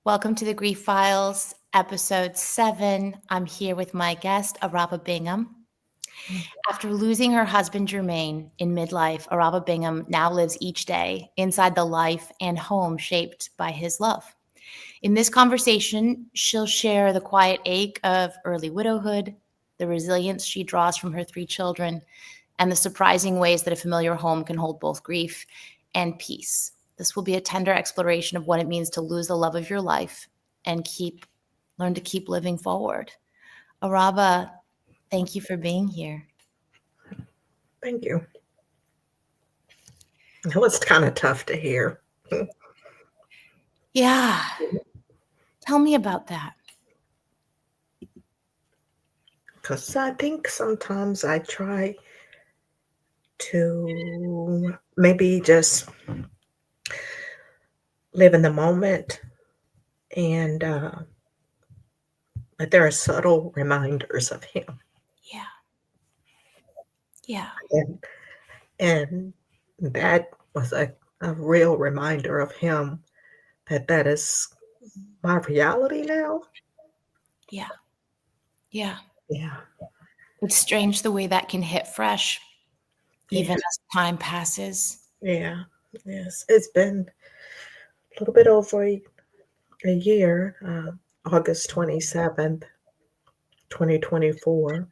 Welcome to the Grief Files, episode 7. I'm here with my guest, Araba Bingham. After losing her husband, Jermaine, in midlife, Araba Bingham now lives each day inside the life and home shaped by his love. In this conversation, she'll share the quiet ache of early widowhood, the resilience she draws from her 3 children, and the surprising ways that a familiar home can hold both grief and peace. This will be a tender exploration of what it means to lose the love of your life and learn to keep living forward. Araba, thank you for being here. Thank you. It was kind of tough to hear Yeah. Tell me about that. because I think sometimes I try to maybe just live in the moment, and but there are subtle reminders of him, Yeah. Yeah. and and that was a real reminder of him that is my reality now. Yeah. Yeah. Yeah, It's strange the way that can hit fresh, even yeah, as time passes. yeah. Yes, it's been a little bit over a year, August 27th, 2024.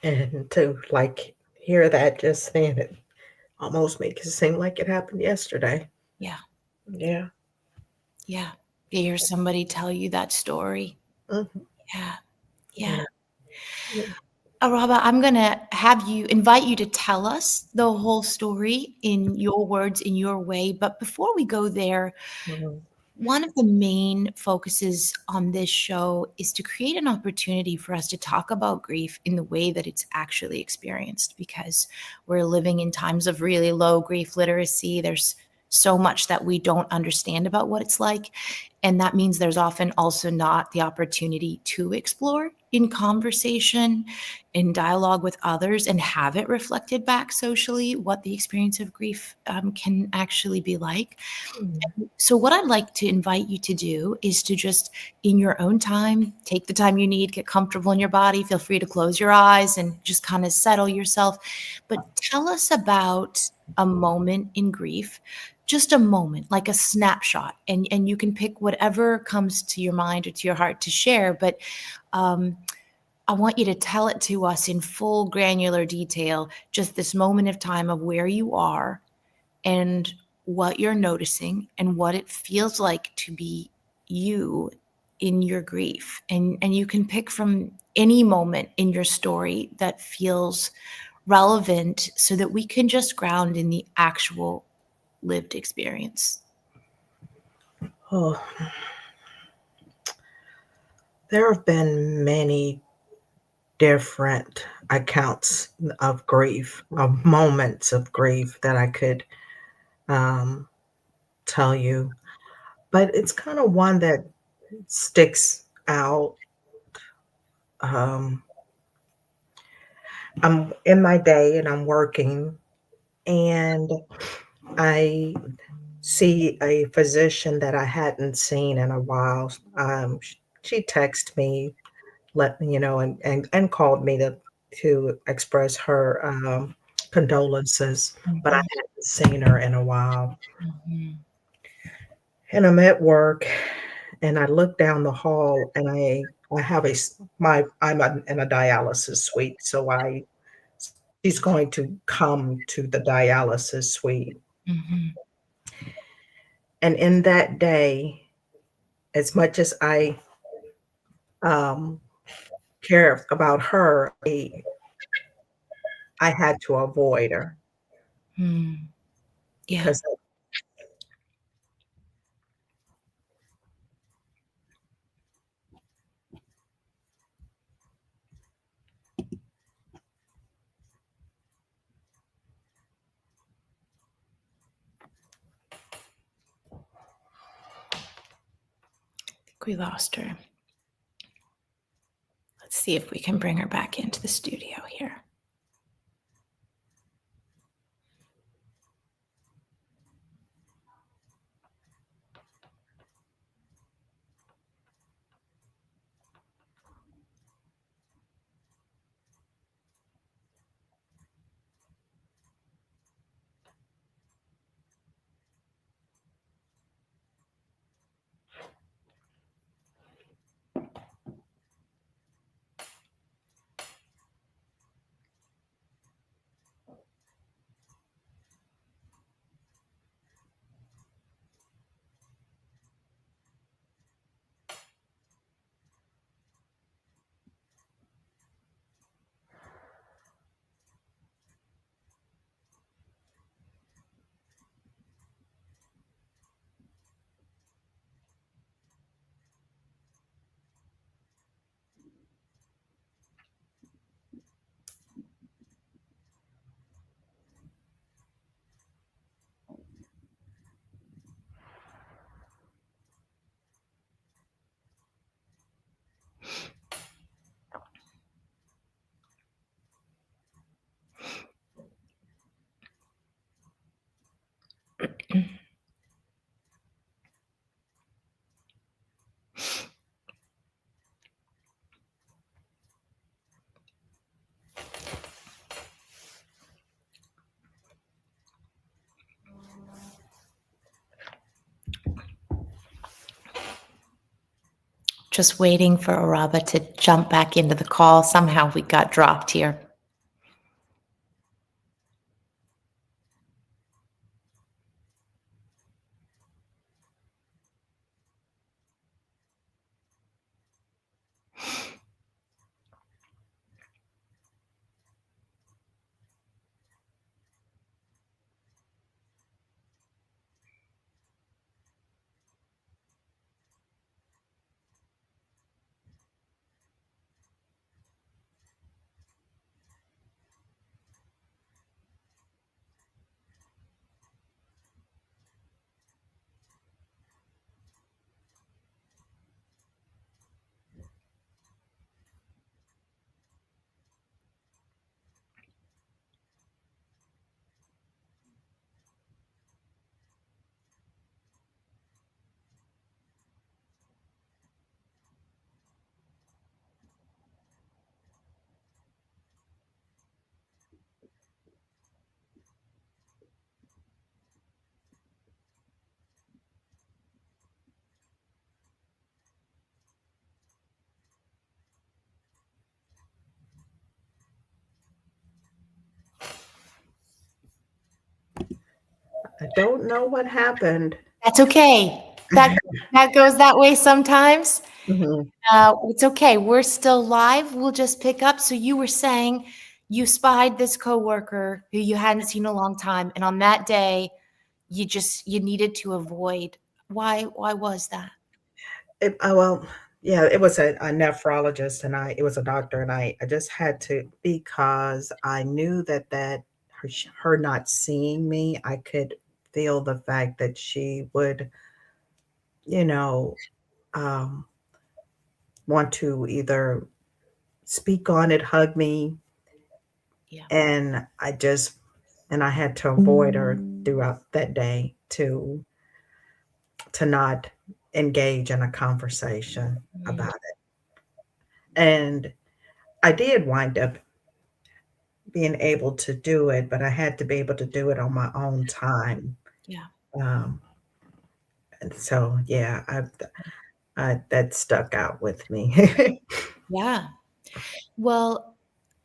And to like hear that just then, it almost makes it seem like it happened yesterday. Yeah. Yeah. Yeah. To hear somebody tell you that story. Mhm. Yeah. Yeah. Yeah. Yeah. Araba, I'm going to invite you to tell us the whole story in your words, in your way. But before we go there, Mhm. one of the main focuses on this show is to create an opportunity for us to talk about grief in the way that it's actually experienced, because we're living in times of really low grief literacy. There's so much that we don't understand about what it's like. And that means there's often also not the opportunity to explore in conversation, in dialogue with others, and have it reflected back socially what the experience of grief can actually be like. Mm. So, what I'd like to invite you to do is to just, in your own time, take the time you need, get comfortable in your body. Feel free to close your eyes and just kind of settle yourself. But tell us about a moment in grief, just a moment, like a snapshot. And you can pick whatever comes to your mind or to your heart to share. But um, I want you to tell it to us in full granular detail, just this moment of time of where you are and what you're noticing and what it feels like to be you in your grief. And you can pick from any moment in your story that feels relevant so that we can just ground in the actual lived experience. Oh, there have been many different accounts of grief, of moments of grief that I could um, tell you, but it's kind of one that sticks out. Um, I'm in my day and I'm working, and I see a physician that I hadn't seen in a while. She texted me, let me, and called me to express her condolences, but I Mhm, hadn't seen her in a while. mhm, And I'm at work, and I look down the hall, and I have in a dialysis suite, so I she's going to come to the dialysis suite. mhm. And in that day, as much as I um, care about her, I had to avoid her Mm. Yeah. because I think we lost her. Let's see if we can bring her back into the studio here. Just waiting for Araba to jump back into the call. Somehow we got dropped here. I don't know what happened. That's okay. That goes that way sometimes. Mhm. It's okay. We're still live. We'll just pick up. So you were saying you spied this coworker who you hadn't seen a long time, and on that day, you needed to avoid. Why was that? Well, yeah, it was a nephrologist, and it was a doctor, and I just had to, because I knew that her not seeing me, I could feel the fact that she would, you know, um, want to either speak on it, hug me, Yeah. and I had to avoid her throughout that day to not engage in a conversation Mm, about it. And I did wind up being able to do it, but I had to be able to do it on my own time. yeah. Um, and so, yeah, that stuck out with me. Yeah. Well,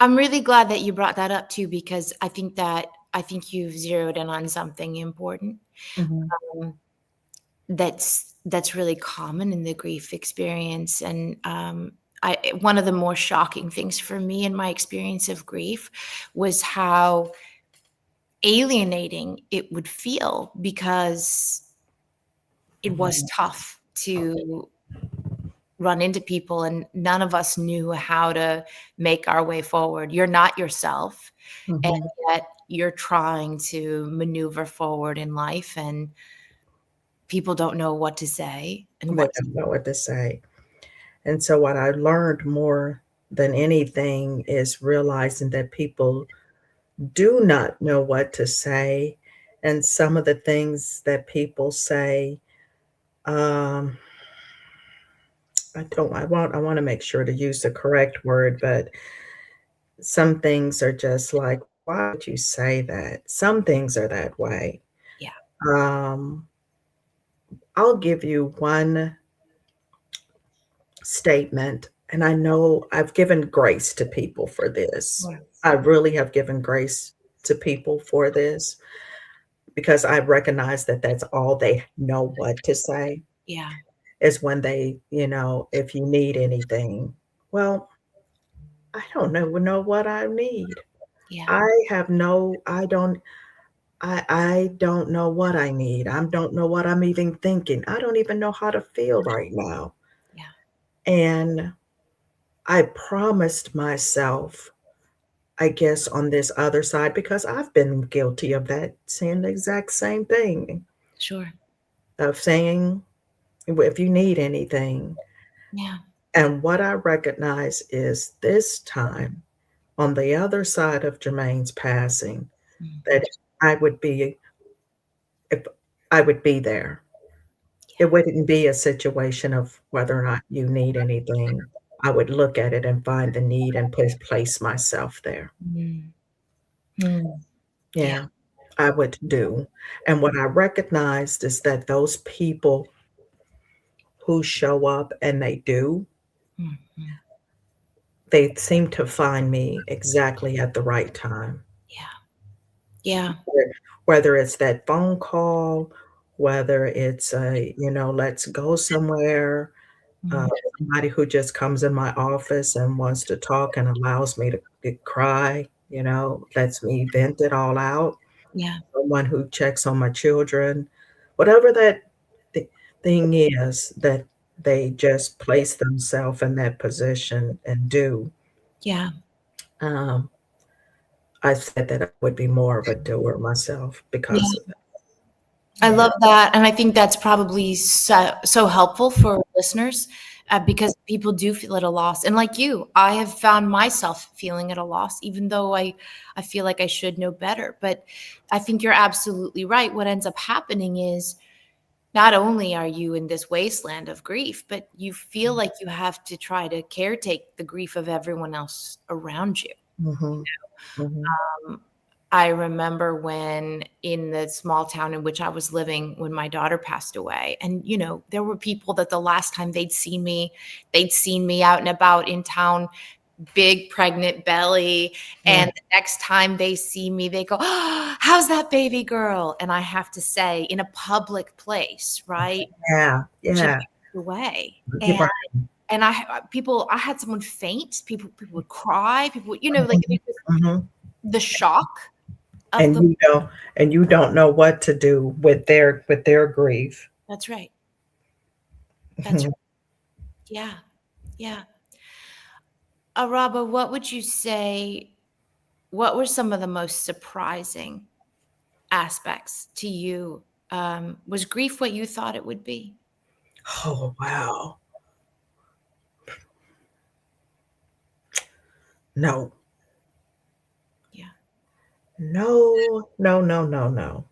I'm really glad that you brought that up too, because I think you've zeroed in on something important. Mhm, Um, that's really common in the grief experience, and one of the more shocking things for me in my experience of grief was how alienating it would feel, because it was mhm, tough to run into people and none of us knew how to make our way forward. You're not yourself, and mhm. yet you're trying to maneuver forward in life, and people don't know what to say and They what to don't know what to say. And so what I learned more than anything is realizing that people do not know what to say, and some of the things that people say, um, I wanna make sure to use the correct word, but some things are just like, "Why would you say that?" Some things are that way. yeah. Um, I'll give you one statement, and I know I've given grace to people for this. Sure. I really have given grace to people for this because I recognize that that's all they know what to say, Yeah. is when "If you need anything." Well, I don't know what I need. Yeah. I don't know what I need. I don't know what I'm even thinking. I don't even know how to feel right now. Yeah. And I promised myself, I guess, on this other side, because I've been guilty of that, saying the exact same thing, Sure. of saying, "If you need anything." Yeah. And what I recognize is this time, on the other side of Jermaine's passing, Mhm. that I would be if I would be there. It Yeah. wouldn't be a situation of whether or not you need anything. I would look at it and find the need and place myself there. Mm. Mm. Yeah. Yeah, I would do. And what I recognized is that those people who show up and they do, Mhm. they seem to find me exactly at the right time. Yeah. Yeah. Whether it's that phone call, whether it's a, "Let's go somewhere," uh, Mhm. somebody who just comes in my office and wants to talk and allows me to cry, lets me vent it all out. Yeah. Someone who checks on my children, whatever that th thing is that they just place themselves in that position and do. Yeah. Um, I said that I would be more of a doer myself because Yeah. of that. I Yeah. love that, and I think that's probably so helpful for listeners, because people do feel at a loss, and like you, I have found myself feeling at a loss, even though I feel like I should know better. But I think you're absolutely right. What ends up happening is not only are you in this wasteland of grief, but you feel like you have to try to caretake the grief of everyone else around you. Mhm, mhm. Um, I remember when in the small town in which I was living when my daughter passed away, and there were people that the last time they'd seen me out and about in town, big pregnant belly, Yeah, and the next time they see me, they go, "Oh, how's that baby girl?" And I have to say, in a public place, right? yeah, She yeah. passed away, You're and right. I had someone faint. People would cry. People, like Mhm, mhm. the shock of And the. you don't know what to do with their grief. That's right. That's right. Yeah. Yeah. Araba, what would you say? What were some of the most surprising aspects to you? Was grief what you thought it would be? Oh, wow. No. Yeah. No, no, no, no, no.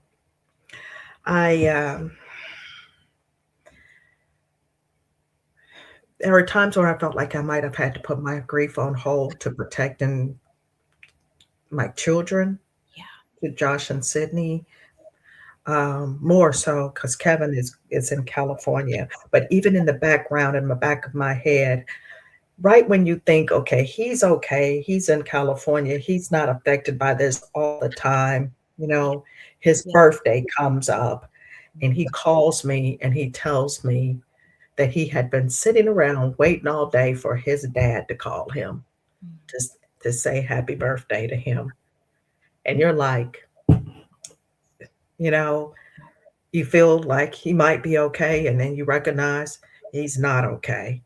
I, there were times where I felt like I might have had to put my grief on hold to protecting my children, Yeah. to Josh and Sydney, more so because Kevin is in California. But even in the background, in the back of my head, right when you think, okay, he's in California, he's not affected by this all the time, his Yeah. birthday comes up and he calls me and he tells me that he had been sitting around waiting all day for his dad to call him Mm. to, to say happy birthday to him. And you're like, you know, you feel like he might be okay, and then you recognize he's not okay.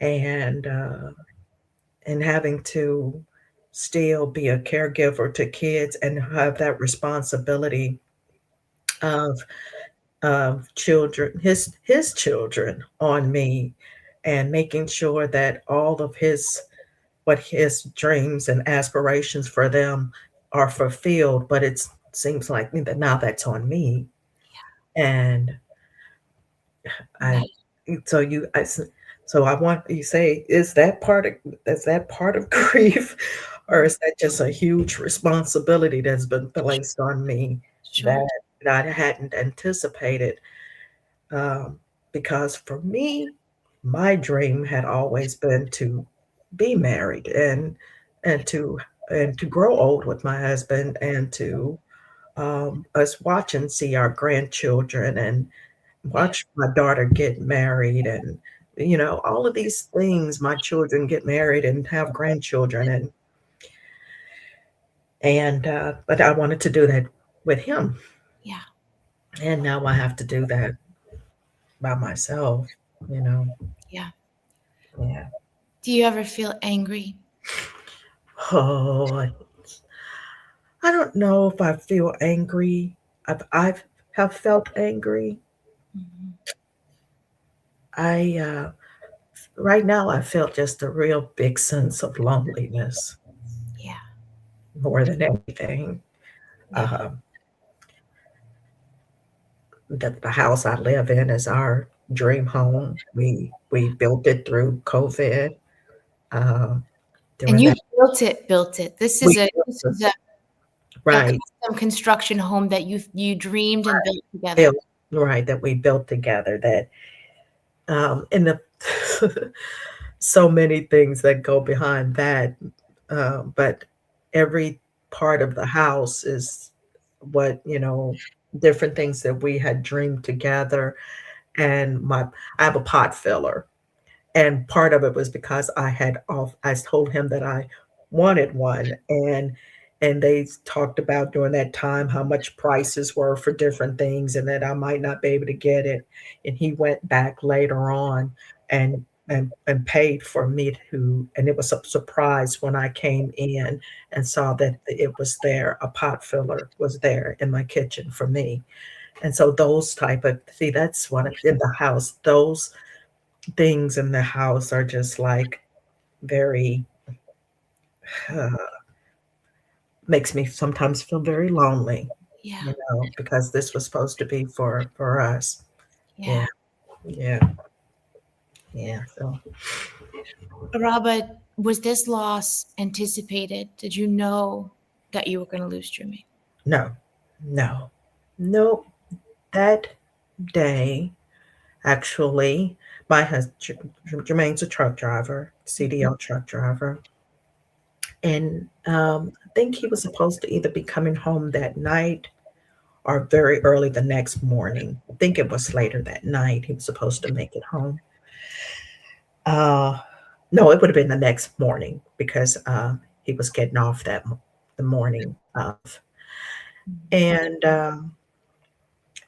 And having to still be a caregiver to kids and have that responsibility of children, his children on me, and making sure that all of his dreams and aspirations for them are fulfilled. But it seems like that now that's on me, and I Right. so you I s so I want you say, is that part of grief, or Mm. is that just a huge responsibility that's been placed on me Sure. that I hadn't anticipated? Um, because for me, my dream had always been to be married and to and to grow old with my husband and to, us watch and see our grandchildren and Yeah. watch my daughter get married and, all of these things, my children get married and have grandchildren but I wanted to do that with him, Yeah. and now I have to do that by myself, you know? Yeah. Yeah. Do you ever feel angry? Oh, I don't know if I feel angry. I've have felt angry. Mhm. I, right now I felt just a real big sense of loneliness Yeah. more than anything. Yeah. Um the house I live in is our dream home. We built it through COVID. Um, And during you that built it. This is we a built this it is a right, custom construction home that you dreamed and built together. built right, that we built together, that And the so many things that go behind that, but every part of the house is what, different things that we had dreamed together, and my I have a pot filler. And part of it was because I told him that I wanted one, and they talked about during that time how much prices were for different things and that I might not be able to get it. And he went back later on and and paid for me to, and it was a surprise when I came in and saw that it was there, a pot filler was there in my kitchen for me. And so those type of see, that's what in the house, those things in the house are just like very uh, makes me sometimes feel very lonely, Yeah. because this was supposed to be for us. Yeah, Yeah. yeah, yeah. So Araba, was this loss anticipated? Did you know that you were going to lose Jermaine? no, no, no. That day, actually, my husband Jermaine's a truck driver, Mhm. CDL truck driver, and I think he was supposed to either be coming home that night or very early the next morning. I think it was later that night he was supposed to make it home. Uh, no, it would have been the next morning because he was getting off the morning of. And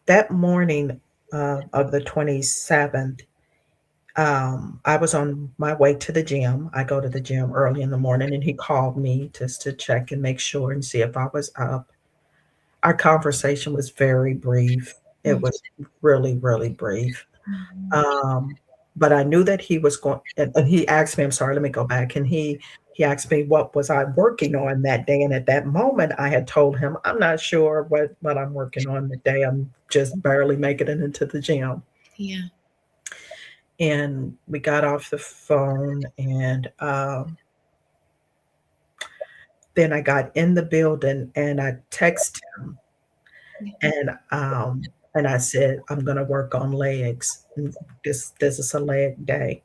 that morning of the 27th, I was on my way to the gym. I go to the gym early in the morning, and he called me just to check and make sure and see if I was up. Our conversation was very brief. It Mhm. was really, really brief. Mhm. Um, but I knew that he was going, and he asked me, I'm sorry, let me go back. And he asked me what was I working on that day. And at that moment I had told him, I'm not sure what I'm working on that day. I'm just barely making it into the gym. Yeah. And we got off the phone, and then I got in the building and I texted him, Yeah. and I said, I'm gonna work on legs. This is a leg day.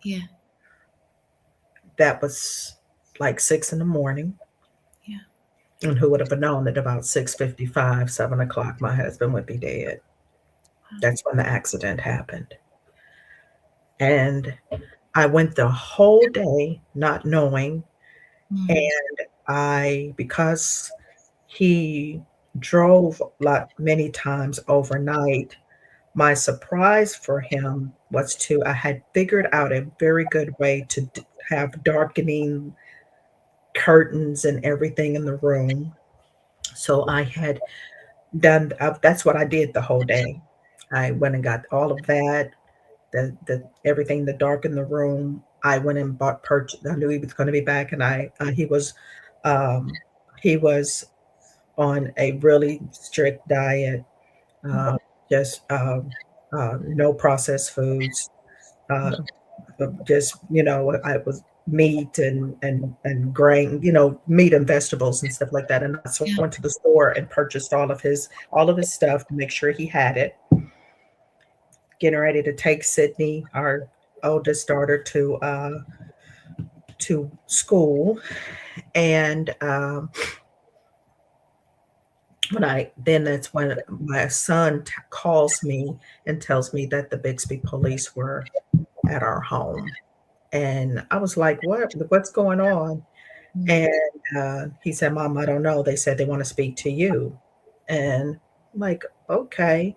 Yeah. That was like 6 in the morning. Yeah. And who would have known that about 6:55, 7 o'clock, my husband would be dead. Wow. That's when the accident happened. And I went the whole day not knowing. Mm. And because he drove like many times overnight, my surprise for him was I had figured out a very good way to have darkening curtains and everything in the room. So I had that's what I did the whole day. I went and got all of that, the everything to darken the room. I went and bought purchase. I knew he was going to be back, and um, he was on a really strict diet, uh, just no processed foods, uh, just I was meat and grain, meat and vegetables and stuff like that. And so I Yeah. went to the store and purchased all of his stuff to make sure he had it. Getting ready to take Sydney, our oldest daughter, to school, and that's when my son calls me and tells me that the Bixby police were at our home. And I was like, what's going on? Mm. And he said, Mom, I don't know. They said they want to speak to you. And I'm like, okay.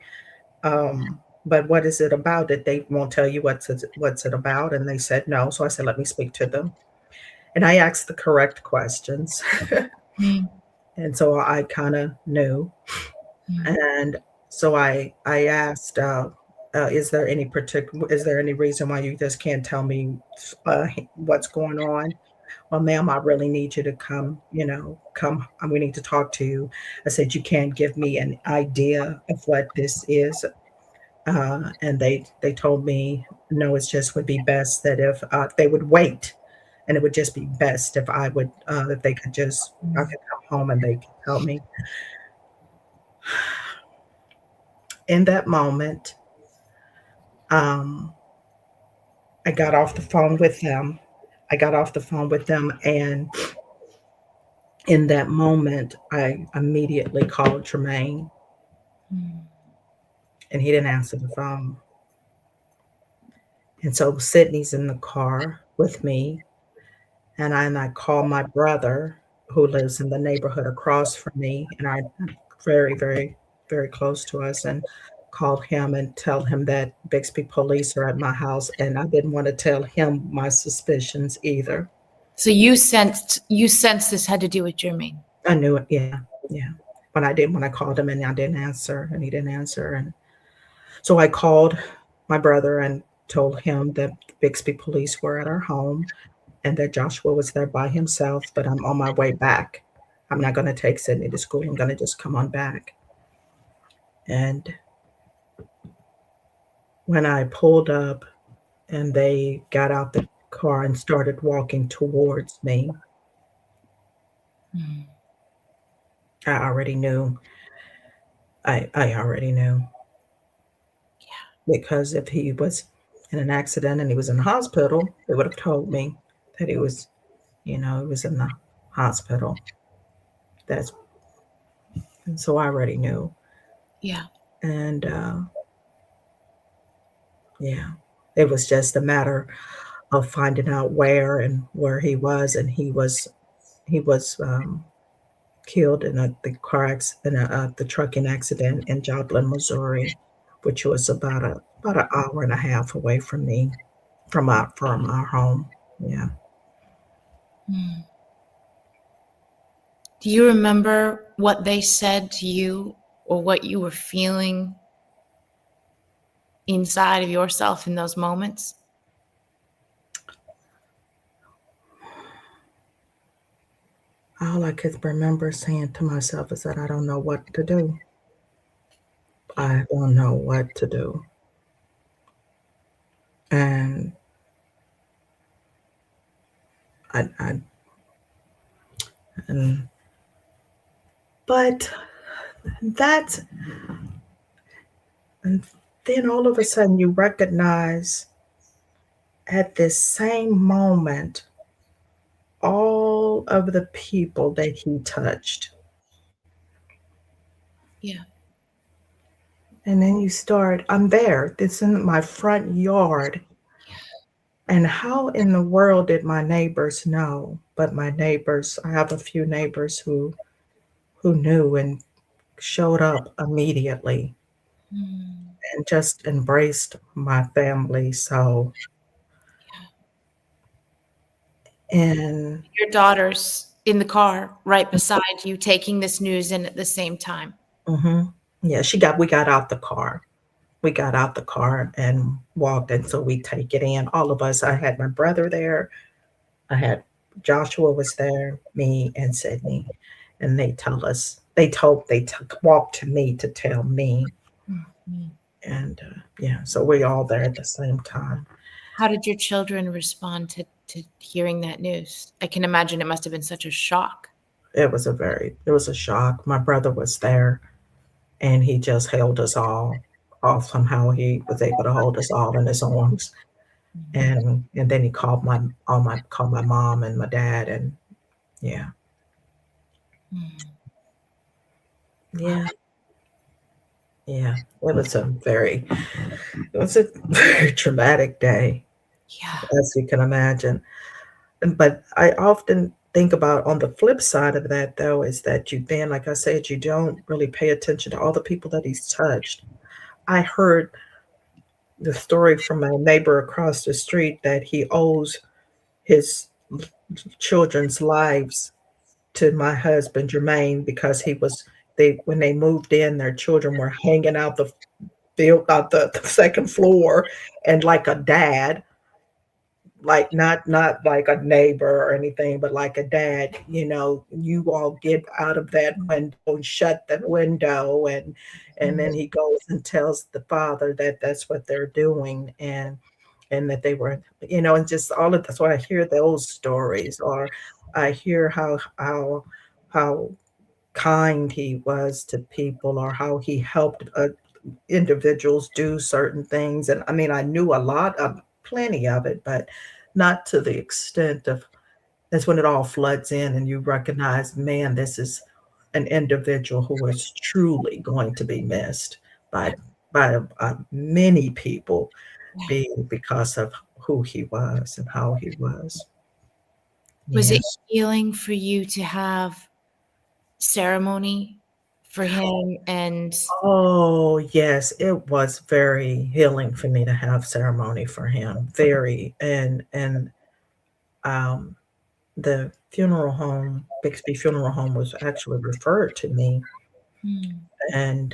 But what is it about that they won't tell you what's it about? And they said no. So I said, let me speak to them. And I asked the correct questions. Mm. And so I kind of knew. Mm. And so I asked, is there any reason why you just can't tell me uh, what's going on? Well, ma'am, I really need you to come, we need to talk to you. I said, you can't give me an idea of what this is. And they told me, no, it's just would be best that if they would wait, and it would just be best if if they could just, I Mm. could come home and they could tell me. In that moment, um, I got off the phone with them. I got off the phone with them, and in that moment, I immediately called Jermaine, Mm. and he didn't answer the phone. And so Sydney's in the car with me, and I call my brother who lives in the neighborhood across from me, and I very, very, very close to us, and call him and tell him that Bixby police are at my house, and I didn't want to tell him my suspicions either. So you sensed this had to do with Jermaine. I knew it, yeah, yeah. When I called him and I didn't answer, and he didn't answer, and so I called my brother and told him that Bixby police were at our home and that Joshua was there by himself, but I'm on my way back. I'm not going to take Sydney to school. I'm going to just come on back. And when I pulled up and they got out the car and started walking towards me, Mm. I already knew. I already knew because if he was in an accident and he was in the hospital, they would have told me that he was, he was in the hospital. That's and so I already knew. Yeah. And yeah, it was just a matter of finding out where and where he was, and he was killed in the trucking accident in Joplin, Missouri, which was about an hour and a half away from me, from our home. Yeah. Mm. Do you remember what they said to you or what you were feeling inside of yourself in those moments? All I could remember saying to myself is that I don't know what to do. Yeah. I don't know what to do. And I and but that's and then all of a sudden you recognize at this same moment all of the people that he touched. Yeah. And then you start, I'm there, it's in my front yard. And how in the world did my neighbors know? But my neighbors, I have a few neighbors who knew and showed up immediately Mm. and just embraced my family. So, and Your daughter's in the car right beside you, taking this news in at the same time. mhm, yeah, we got out the car. We got out the car and walked, and so we take it in. All of us. I had my brother there. I had Joshua was there, me and Sydney, and they took walked to me to tell me, Mhm. and yeah, so we all there at the same time. How did your children respond to hearing that news? I can imagine it must have been such a shock. It was a shock. My brother was there, and he just held us all off. Somehow he was able to hold us all in his arms, Mhm. and then he called my mom and my dad, and yeah, Mm. Wow. yeah, yeah. It was a very traumatic day, Yeah. as you can imagine. But I often think about on the flip side of that, though, is that you then, like I said, you don't really pay attention to all the people that he's touched. I heard the story from my neighbor across the street that he owes his children's lives to my husband Jermaine because he was they when they moved in, their children were hanging out the second floor, and like a dad, like not like a neighbor or anything, but like a dad, you all get out of that window and shut the window, and Mm. then he goes and tells the father that that's what they're doing, and that they were, and just all of that's why I hear those stories, or I hear how kind he was to people, or how he helped individuals do certain things. And I mean, I knew a lot of plenty of it, but not to the extent of that's when it all floods in and you recognize, man, this is an individual who is truly going to be missed Yeah. by many people Yeah. because of who he was and how he was. Was Yeah. it healing for you to have ceremony for him? And Oh, yes, it was very healing for me to have ceremony for him. Very, and um, the funeral home, Bixby Funeral Home, was actually referred to me mm, and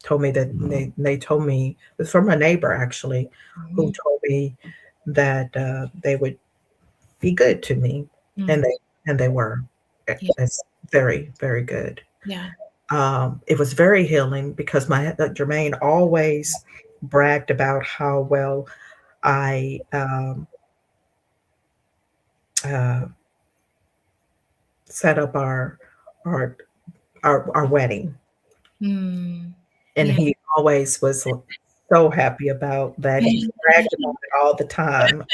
told me that they told me it was from a neighbor actually, who mhm, told me that they would be good to me, and mm, they were. yeah, It's very very good. yeah, It was very healing because my Jermaine always bragged about how well I uh, set up our our wedding, mm, and yeah, he always was so happy about that. He bragged about it all the time of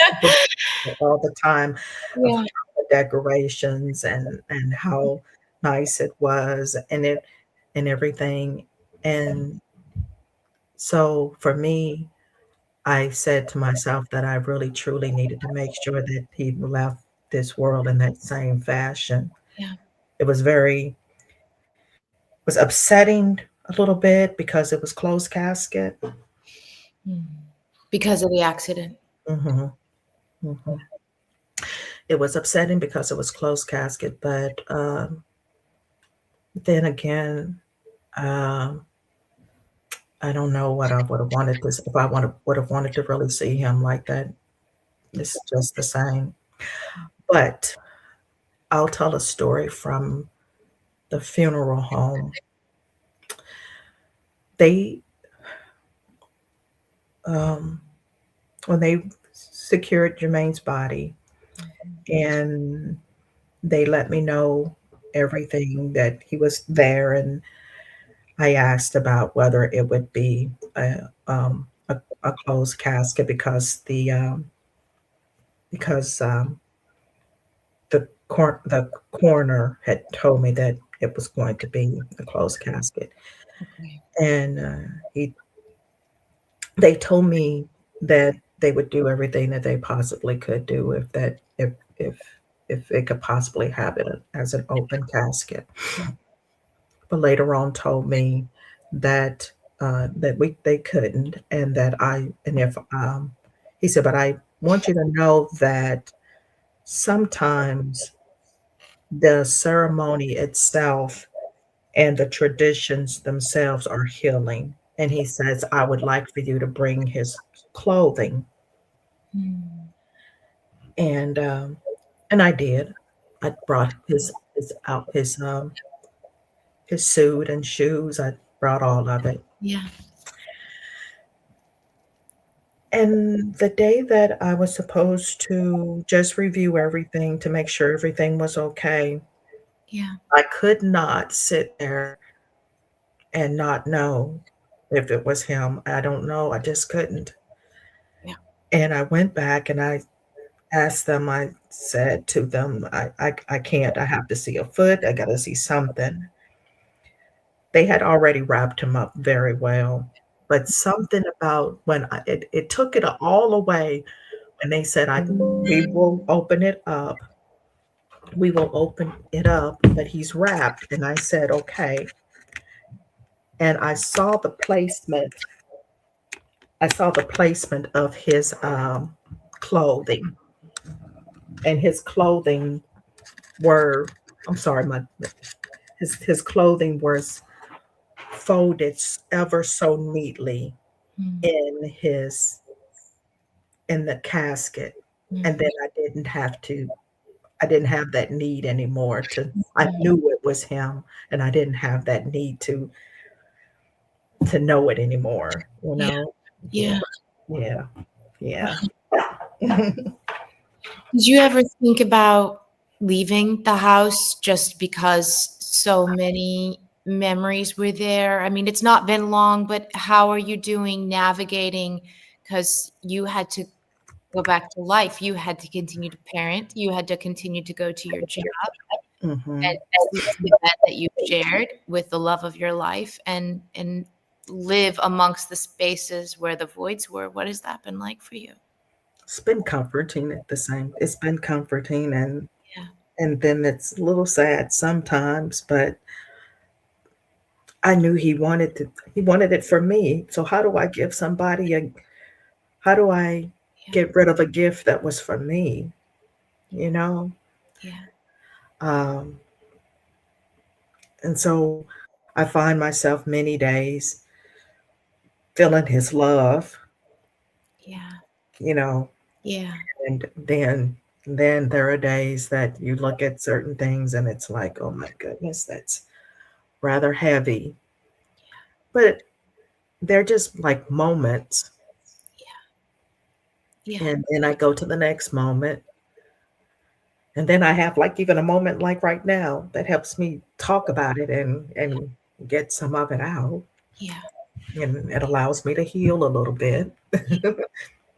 yeah, the decorations and how nice it was and everything. And so for me, I said to myself that I really truly needed to make sure that he left this world in that same fashion. yeah, It was very was upsetting a little bit because it was closed casket. mm. Because of the accident. Mhm, mhm. It was upsetting because it was closed casket, but, then again, um, I don't know what I would have wanted to if I would have wanted to really see him like that. It's just the same. But I'll tell a story from the funeral home. They, um, when they secured Jermaine's body and they let me know everything that he was there, and I asked about whether it would be a closed casket because because the coroner had told me that it was going to be a closed casket, Okay. and he they told me that they would do everything that they possibly could do if they could possibly have it as an open casket. Yeah. But later on told me that that they couldn't, and that I and if he said, but I want you to know that sometimes the ceremony itself and the traditions themselves are healing. And he says, I would like for you to bring his clothing, Mm, and I did. I brought his suit and shoes. I brought all of it. yeah, And the day that I was supposed to just review everything to make sure everything was okay, yeah, I could not sit there and not know if it was him. I don't know. I just couldn't. yeah, And I went back and I asked them, I said to them, I can't. I have to see a foot. I got to see something. They had already wrapped him up very well. But something about it took it all away when they said, we will open it up. We will open it up, but he's wrapped. And I said, okay. And I saw the placement of his clothing, and his clothing were, I'm sorry, my his clothing was folded ever so neatly mm, in his in the casket, and mm, then I didn't have that need anymore to I mm. knew it was him, and I didn't have that need to know it anymore, you Yeah, know? Yeah, yeah. yeah, yeah. Did you ever think about leaving the house just because so many memories were there? I mean, it's not been long, but how are you doing navigating? Because you had to go back to life. You had to continue to parent. You had to continue to go to your job and Mhm. sleep in the bed that you've shared with the love of your life, and live amongst the spaces where the voids were. What has that been like for you? It's been comforting at the same it's been comforting, Yeah, and then it's a little sad sometimes, but I knew he wanted it for me. So how do I yeah, get rid of a gift that was for me, you know? yeah, Um, and so I find myself many days feeling his love, yeah, you know, yeah, and then there are days that you look at certain things and it's like, "Oh my goodness, that's rather heavy." But they're just like moments, yeah, and then I go to the next moment, and then I have like even a moment like right now that helps me talk about it and get some of it out, yeah, and it allows me to heal a little bit. yeah,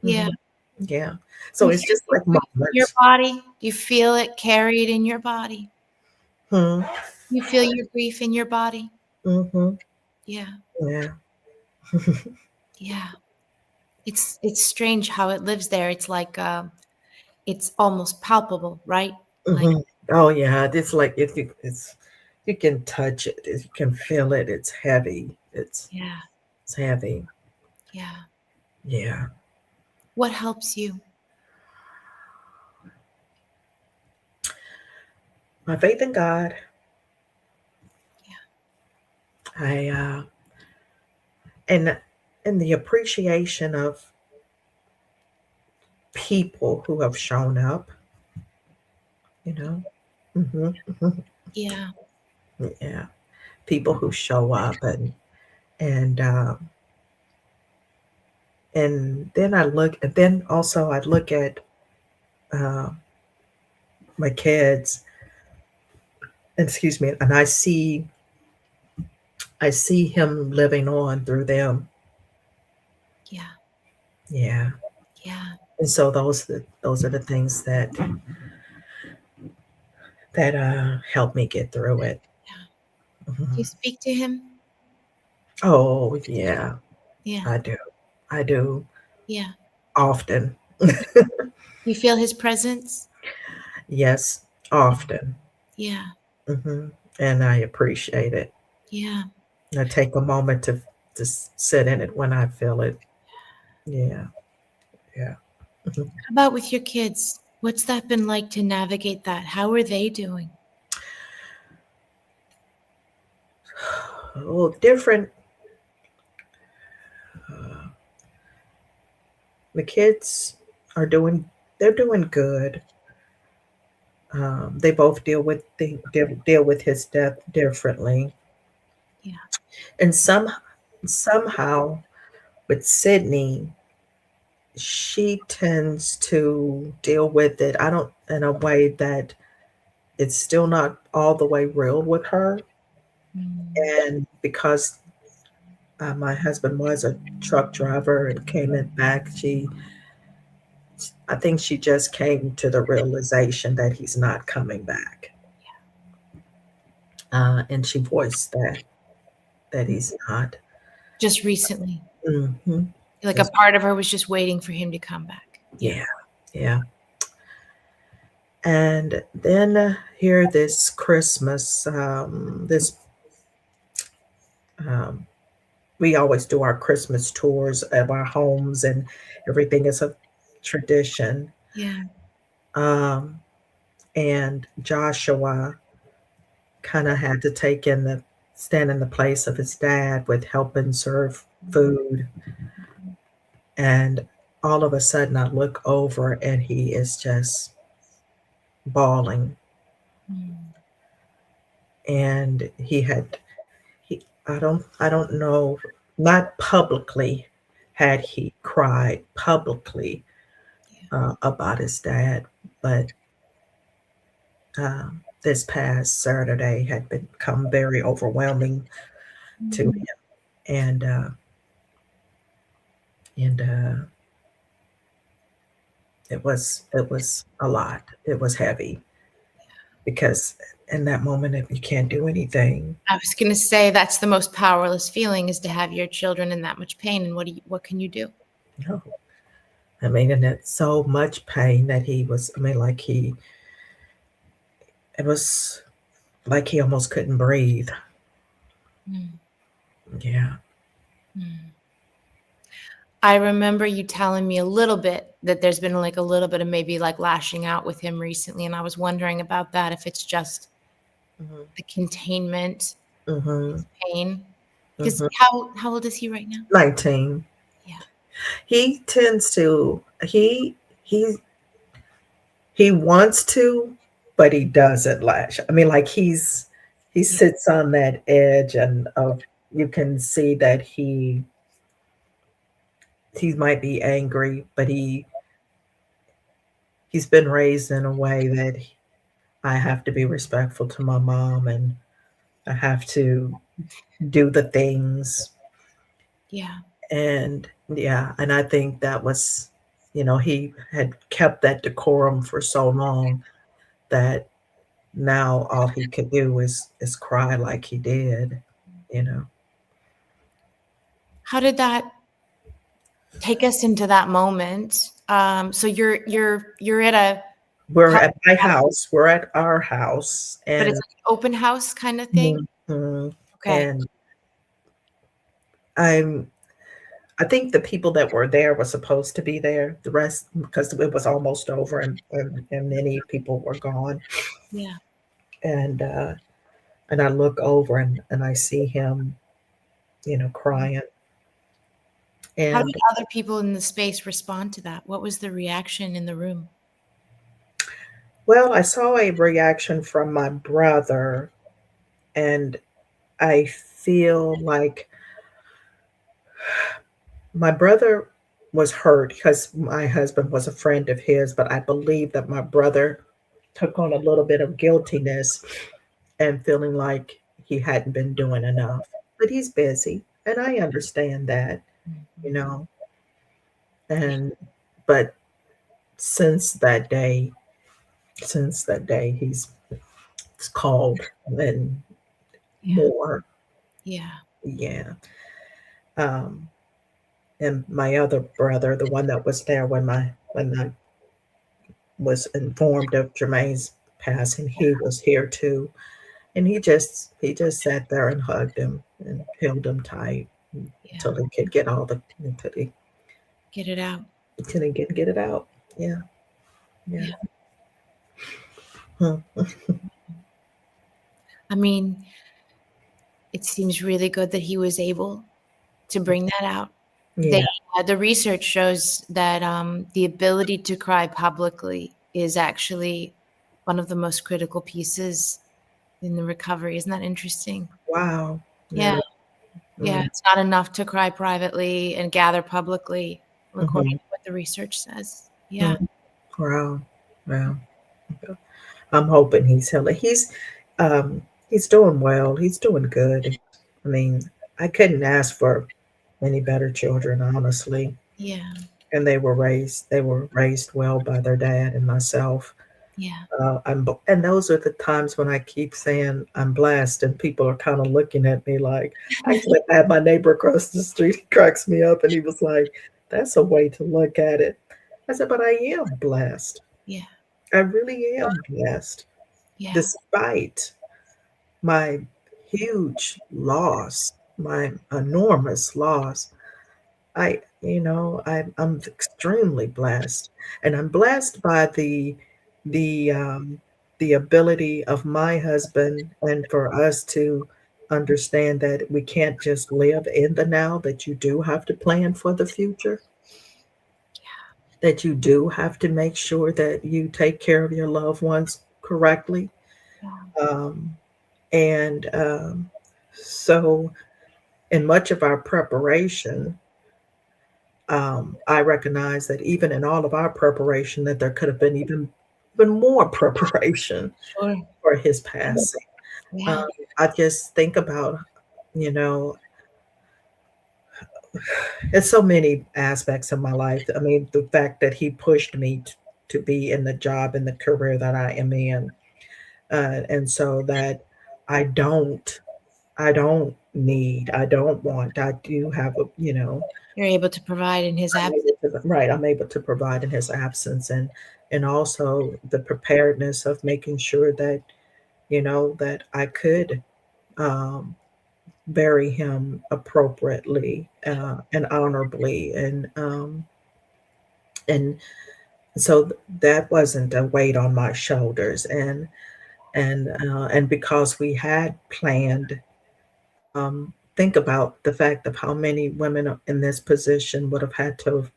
yeah. Mhm. Yeah. Do So you it's feel just your like grief in your moments. body? Do you feel it carried in your body? Hmm. You feel your grief in your body? Mhm. Yeah, Yeah. yeah. It's strange how it lives there. It's like, it's almost palpable, right? Like, Mhm. Oh, yeah, it's like it's you can touch it, you can feel it, it's heavy, yeah, it's heavy. yeah. Yeah. What helps you? My faith in God, Yeah, I, and the appreciation of people who have shown up, you know? Mhm, mhm. yeah, Yeah, people who show up and then also I look at, uh, my kids, excuse me, and I see him living on through them. yeah, Yeah. yeah, And so those are the things that help me get through it. yeah. Do you Mhm. speak to him? Oh, yeah, Yeah, I do. I do yeah. often. You feel his presence? Yes, often. Yeah, Hmm. And I appreciate it. yeah. I take a moment to sit in it when I feel it. Yeah, yeah. Mhm. How about with your kids? What's that been like to navigate that? How are they doing? Well, different. Uh, the kids are doing. They're doing good. They both deal with his death differently, Yeah. and somehow with Sydney, she tends to deal with it. I don't in a way that it's still not all the way real with her, Mm, and because my husband was a truck driver and came in back, I think she just came to the realization that he's not coming back, and she voiced that mm. he's not. Just recently. Hmm. Like a part of her was just waiting for him to come back. Yeah. Yeah, yeah. And then here this Christmas, um, we always do our Christmas tours of our homes, and everything is a tradition. Yeah. Um, and Joshua kind of had to stand in the place of his dad with helping serve food. And all of a sudden, I look over and he is just bawling. Mm, And I don't know, not publicly had he cried publicly yeah. about his dad, but this past Saturday had become very overwhelming to Mm, him, and and it was a lot. It was heavy because in that moment, if you can't do anything, I was gonna say that's the most powerless feeling is to have your children in that much pain, and what can you do? no. I mean, and it's so much pain that he was. I mean, it was like he almost couldn't breathe. Mm, Yeah. mm. I remember you telling me a little bit that there's been like a little bit of maybe like lashing out with him recently, and I was wondering about that if it's just Mhm. the containment of Mhm. his pain. Because Mhm. how old is he right now? 19. Yeah, He tends to he wants to, but he doesn't lash. I mean, like he yeah, sits on that edge and of you can see that he might be angry, but he's been raised in a way that I have to be respectful to my mom and I have to do the things yeah. and yeah, and I think that was he had kept that decorum for so long that now all he could do is cry like he did, you know. How did that take us into that moment? So you're at a We're public at my house, house, we're at our house, but it's and like an open house kind of thing? mhm, Okay. and I'm I think the people that were there were supposed to be there. The rest, because it was almost over, and many people were gone. Yeah. And I look over and I see him, crying. How did And other people in the space respond to that? What was the reaction in the room? well, I saw a reaction from my brother, and I feel like my brother was hurt because my husband was a friend of his, but I believe that my brother took on a little bit of guiltiness and feeling like he hadn't been doing enough. But he's busy, and I understand that, you Mhm. know. And but since that day, he's called and Yeah. more. Yeah. Yeah. Um, and my other brother, the one that was there when I was informed of Jermaine's passing, he was here too. And he just sat there and hugged him and held him tight Yeah. until he could get all the until Get it out. he couldn't get it out. Yeah, yeah. Yeah. Hmm. I mean, it seems really good that he was able to bring that out. They Yeah. the research shows that, the ability to cry publicly is actually one of the most critical pieces in the recovery. Isn't that interesting? Wow. Yeah, Yeah. yeah, Mm. it's not enough to cry privately and gather publicly, according Mhm. to what the research says. Yeah, Mm. Wow. Wow. I'm hoping he's healing. He's doing well. He's doing good. I mean, I couldn't ask for any better children, honestly. yeah, And they were raised well by their dad and myself. yeah, And those are the times when I keep saying I'm blessed, and people are kind of looking at me like. Actually, I had my neighbor across the street. He cracks me up, and he was like, "That's a way to look at it." I said, "But I am blessed. yeah, I really am blessed, yeah, despite my huge loss, my enormous loss. I'm extremely blessed, and I'm blessed by the the ability of my husband and for us to understand that we can't just live in the now, that you do have to plan for the future, that you do have to make sure that you take care of your loved ones correctly. yeah, Um, and so, in much of our preparation, I recognize that even in all of our preparation, that there could have been even more preparation sure. for his passing. Um, Yeah, I just think about, you know, it's so many aspects of my life. I mean, the fact that he pushed me to be in the job and the career that I am in, and so that I don't I don't want, I do have a, You're able to provide in his I'm absence. able to, right, I'm able to provide in his absence, and also the preparedness of making sure that, that I could um, bury him appropriately and honorably, and so that wasn't a weight on my shoulders, and because we had planned, think about the fact of how many women in this position would have had to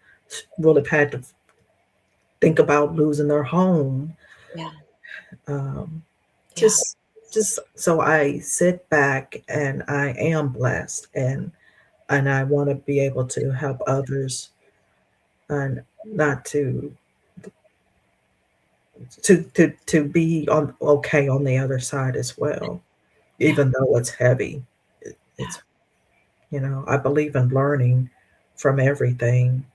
think about losing their home. Yeah. Um, Yeah. just so I sit back and I am blessed, and I want to be able to help others, and not to be on okay on the other side as well, Yeah. even though it's heavy. It's, I believe in learning from everything.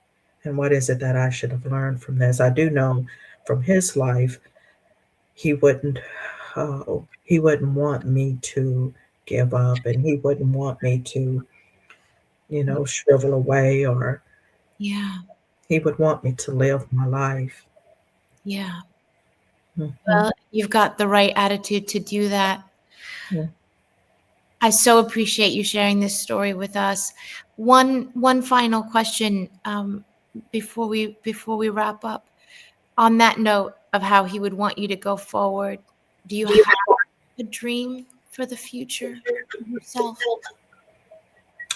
And what is it that I should have learned from this? I do know from his life, he wouldn't, he wouldn't want me to give up, and he wouldn't want me to, shrivel away, or Yeah. he would want me to live my life. Yeah. Hmm. Well, you've got the right attitude to do that. Yeah. I so appreciate you sharing this story with us. One final question before we wrap up. On that note of how he would want you to go forward, do you have a dream for the future of yourself?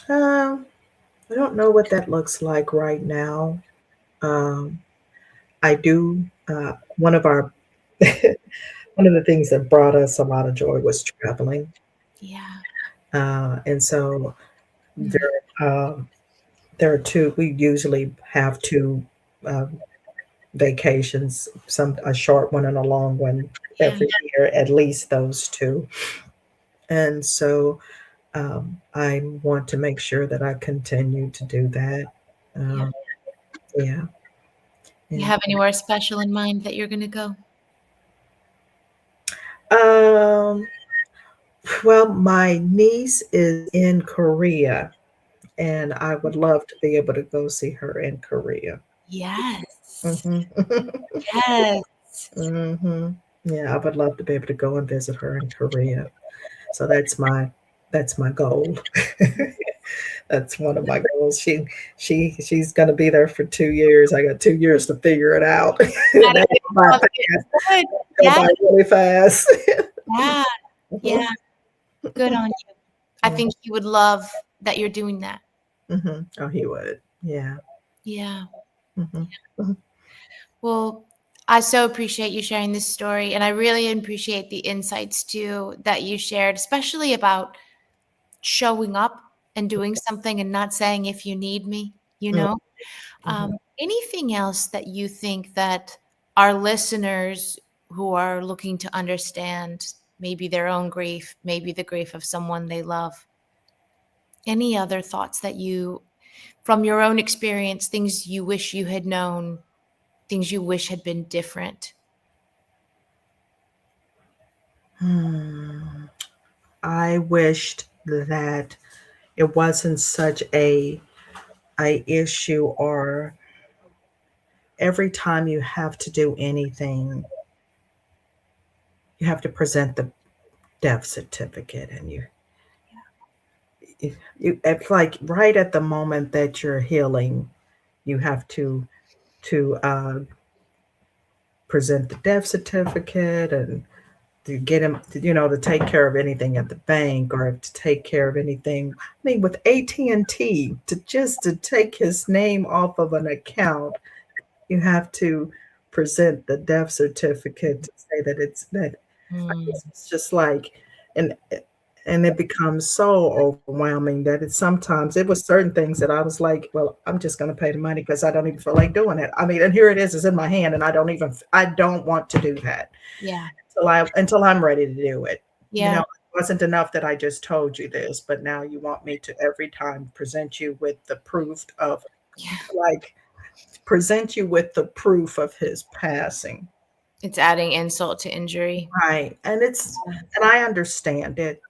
Um, I don't know what that looks like right now. Um, I do. One of our one of the things that brought us a lot of joy was traveling, Yeah. and so Mm. there are two. We usually have two um, vacations, some a short one and a long one Yeah. every year, at least those two. And so I want to make sure that I continue to do that. Yeah. Um, yeah. You And, have anywhere special in mind that you're going to go? um, well, my niece is in Korea, and I would love to be able to go see her in Korea. Yes. Hmm. Yes. Hmm. Yeah, I would love to be able to go and visit her in Korea. So that's my goal. That's one of my goals. She's gonna be there for 2 years. I got 2 years to figure it out. I That go by love it. fast. Good. Go Yeah. by really fast. Yeah. Mhm, Yeah. Good on you. I mhm, think he would love that you're doing that. mhm. Oh, he would. Yeah. Yeah. Mhm, mhm, Well, I so appreciate you sharing this story, and I really appreciate the insights too that you shared, especially about showing up and doing something and not saying if you need me, you mm, know? mhm. Anything else that you think that our listeners who are looking to understand maybe their own grief, maybe the grief of someone they love, any other thoughts that you, from your own experience, things you wish you had known, things you wish had been different? Hmm. I wished that it wasn't such a issue, or every time you have to do anything, you have to present the death certificate, and it's like right at the moment that you're healing, you have to present the death certificate, and to get him to take care of anything at the bank, or to take care of anything. I mean, with AT&T, to take his name off of an account, you have to present the death certificate to say that Mm, it's just like, and it becomes so overwhelming that it was certain things that I was like, well, I'm just going to pay the money because I don't even feel like doing it. I mean, and here it is, it's in my hand, and I don't want to do that yeah. until I'm ready to do it. Yeah. It wasn't enough that I just told you this, but now you want me to every time present you with the proof of, Yeah. like, present you with the proof of his passing. It's adding insult to injury. Right, and I understand it.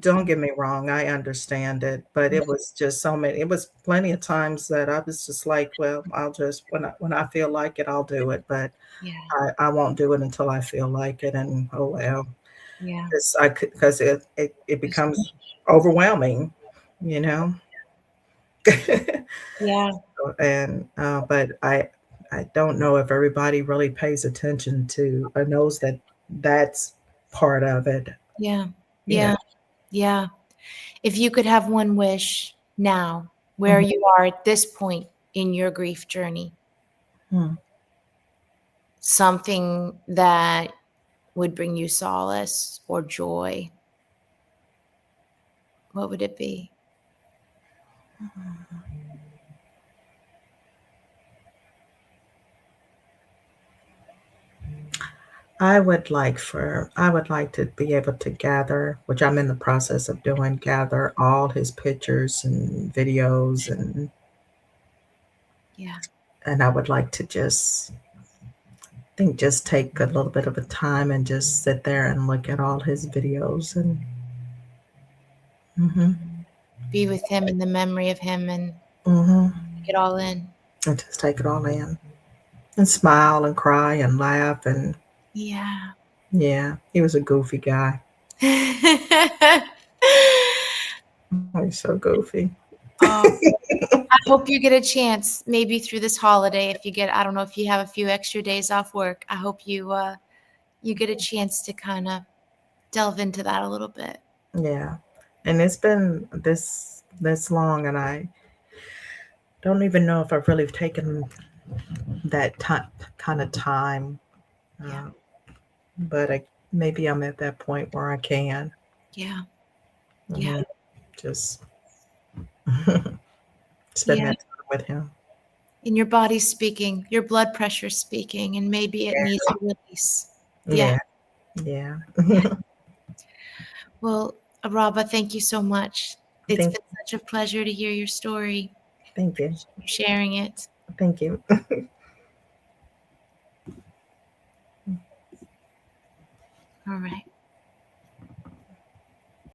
Don't get me wrong, I understand it, but it was just it was plenty of times that I was just like, "Well, I'll just when I feel like it, I'll do it, but Yeah. I won't do it until I feel like it," and, oh, well, Yeah. 'cause it There's so becomes much. overwhelming, you know? Yeah. And, but I don't know if everybody really pays attention to or knows that that's part of it. Yeah. Yeah. Yeah. Yeah. If you could have one wish now, where Mhm. you are at this point in your grief journey, Mm. something that would bring you solace or joy, what would it be? I would like to be able to gather, which I'm in the process of doing, gather all his pictures and videos Yeah. and I would like to just take a little bit of a time and just sit there and look at all his videos and mhm, Be with him in the memory of him and mhm, take it all in. and just take it all in and smile and cry and laugh and Yeah. yeah, he was a goofy guy. Oh, he's so goofy. Oh, I hope you get a chance, maybe through this holiday, if you get, I don't know if you have a few extra days off work. I hope you get a chance to kind of delve into that a little bit. Yeah, and it's been this long, and I don't even know if I've really taken that kind of time, Yeah. uh, but maybe I'm at that point where I can Yeah. Yeah. mhm, just spend Yeah. that time with him. And your body's speaking, your blood pressure's speaking, and maybe it needs a release. Yeah. Yeah, yeah, Yeah. yeah. Well, Araba, thank you so much. It's Thank, been such a pleasure to hear your story, thank you, sharing it. thank you. All right.